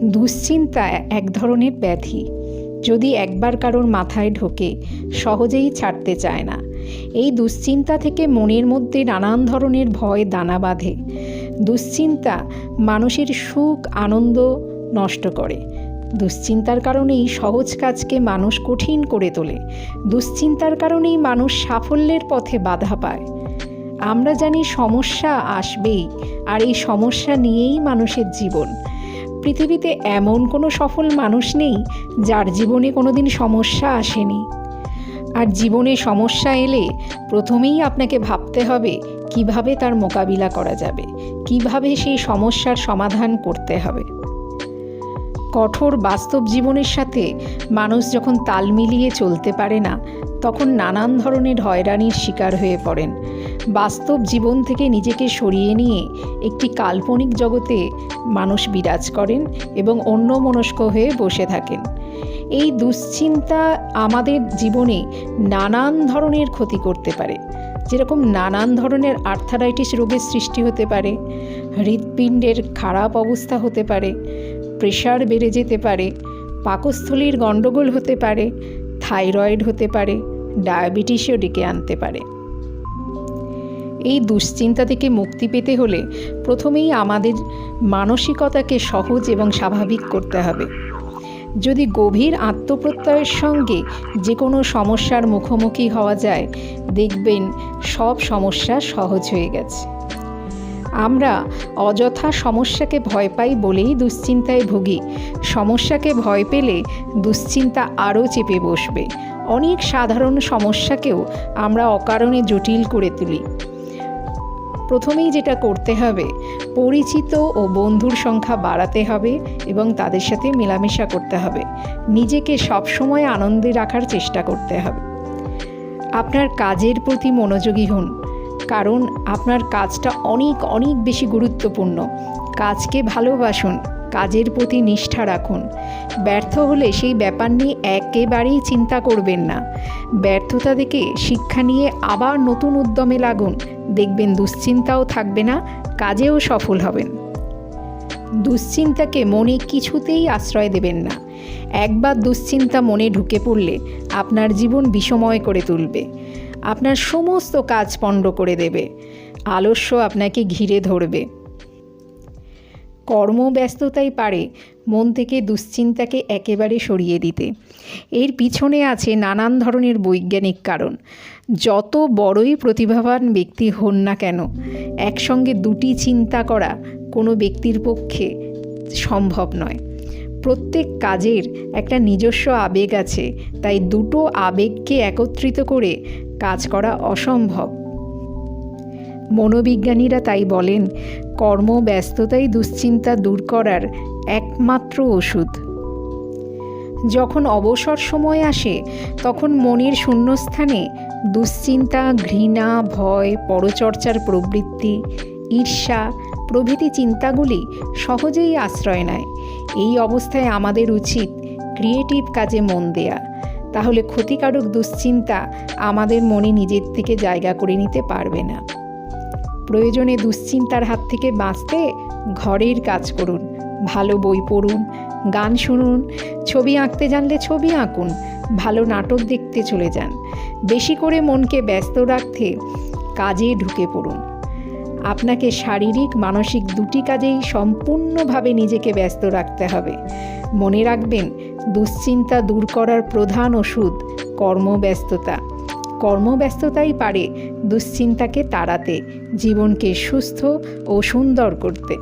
দুশ্চিন্তা এক ধরনের ব্যাধি। যদি একবার কারোর মাথায় ঢোকে সহজেই ছাড়তে চায় না। এই দুশ্চিন্তা থেকে মনের মধ্যে নানান ধরনের ভয় দানা বাঁধে। দুশ্চিন্তা মানুষের সুখ আনন্দ নষ্ট করে। দুশ্চিন্তার কারণেই সহজ কাজকে মানুষ কঠিন করে তোলে। দুশ্চিন্তার কারণেই মানুষ সাফল্যের পথে বাধা পায়। আমরা জানি সমস্যা আসবেই, আর এই সমস্যা নিয়েই মানুষের জীবন। পৃথিবীতে এমন কোনো সফল মানুষ নেই যার জীবনে কোনোদিন সমস্যা আসেনি। আর জীবনে সমস্যা এলে প্রথমেই আপনাকে ভাবতে হবে কিভাবে তার মোকাবিলা করা যাবে, কিভাবে সেই সমস্যার সমাধান করতে হবে। কঠোর বাস্তব জীবনের সাথে মানুষ যখন তাল মিলিয়ে চলতে পারে না, তখন নানান ধরনের হয়রানির শিকার হয়ে পড়েন। বাস্তব জীবন থেকে নিজেকে সরিয়ে নিয়ে একটি কাল্পনিক জগতে মানুষ বিরাজ করেন এবং অন্যমনস্ক হয়ে বসে থাকেন। এই দুশ্চিন্তা আমাদের জীবনে নানান ধরনের ক্ষতি করতে পারে। যেরকম নানান ধরনের আর্থারাইটিস রোগের সৃষ্টি হতে পারে, হৃৎপিণ্ডের খারাপ অবস্থা হতে পারে, প্রেশার বেড়ে যেতে পারে, পাকস্থলীর গণ্ডগোল হতে পারে, থাইরয়েড হতে পারে, ডায়াবেটিসও ডেকে আনতে পারে। এই দুশ্চিন্তা থেকে মুক্তি পেতে হলে প্রথমেই আমাদের মানসিকতাকে সহজ এবং স্বাভাবিক করতে হবে। যদি গভীর আত্মপ্রত্যয়ের সঙ্গে যে কোনো সমস্যার মুখোমুখি হওয়া যায়, দেখবেন সব সমস্যা সহজ হয়ে গেছে। আমরা অযথা সমস্যাকে ভয় পাই বলেই দুশ্চিন্তায় ভুগি। সমস্যাকে ভয় পেলে দুশ্চিন্তা আরও চেপে বসবে। অনেক সাধারণ সমস্যাকেও আমরা অকারণে জটিল করে তুলি। প্রথমেই যেটা করতে হবে, পরিচিত ও বন্ধুর সংখ্যা বাড়াতে হবে এবং তাদের সাথে মেলামেশা করতে হবে। নিজেকে সবসময় আনন্দে রাখার চেষ্টা করতে হবে। আপনার কাজের প্রতি মনোযোগী হন, কারণ আপনার কাজটা অনেক অনেক বেশি গুরুত্বপূর্ণ। কাজকে ভালোবাসুন, কাজের প্রতি নিষ্ঠা রাখুন। ব্যর্থ হলে সেই ব্যাপার নিয়ে একেবারেই চিন্তা করবেন না। ব্যর্থতা থেকে শিক্ষা নিয়ে আবার নতুন উদ্যমে লাগুন। দেখবেন দুশ্চিন্তাও থাকবে না, কাজেও সফল হবেন। দুশ্চিন্তাকে মনে কিছুতেই আশ্রয় দেবেন না। একবার দুশ্চিন্তা মনে ঢুকে পড়লে আপনার জীবন বিষময় করে তুলবে। আপনার সমস্ত কাজ পণ্ড করে দেবে। আলস্য আপনাকে ঘিরে ধরবে। কর্মব্যস্ততাই পারে মন থেকে দুশ্চিন্তাকে একেবারে সরিয়ে দিতে। এর পিছনে আছে নানান ধরনের বৈজ্ঞানিক কারণ। যত বড়ই প্রতিভাবান ব্যক্তি হন না কেন, একসঙ্গে দুটি চিন্তা করা কোনো ব্যক্তির পক্ষে সম্ভব নয়। প্রত্যেক কাজের একটা নিজস্ব আবেগ আছে, তাই দুটো আবেগকে একত্রিত করে কাজ করা অসম্ভব। মনোবিজ্ঞানীরা তাই বলেন, কর্মব্যস্ততাই দুশ্চিন্তা দূর করার একমাত্র ওষুধ। যখন অবসর সময় আসে তখন মনের শূন্যস্থানে দুশ্চিন্তা, ঘৃণা, ভয়, পরচর্চার প্রবৃত্তি, ঈর্ষা প্রভৃতি চিন্তাগুলি সহজেই আশ্রয় নেয়। এই অবস্থায় আমাদের উচিত ক্রিয়েটিভ কাজে মন দেয়া। তাহলে ক্ষতিকারক দুশ্চিন্তা আমাদের মনে নিজের থেকে জায়গা করে নিতে পারবে না। প্রয়োজনে দুশ্চিন্তার হাত থেকে বাঁচতে ঘরের কাজ করুন, ভালো বই পড়ুন, গান শুনুন, ছবি আঁকতে জানলে ছবি আঁকুন, ভালো নাটক দেখতে চলে যান। বেশি করে মনকে ব্যস্ত রাখতে কাজে ঢুকে পড়ুন। আপনাকে শারীরিক মানসিক দুটি কাজেই সম্পূর্ণভাবে নিজেকে ব্যস্ত রাখতে হবে। মনে রাখবেন, দুশ্চিন্তা দূর করার প্রধান ওষুধ কর্মব্যস্ততা। কর্মব্যস্ততাই পারে দুশ্চিন্তাকে তাড়াতে, জীবনকে সুস্থ ও সুন্দর করতে।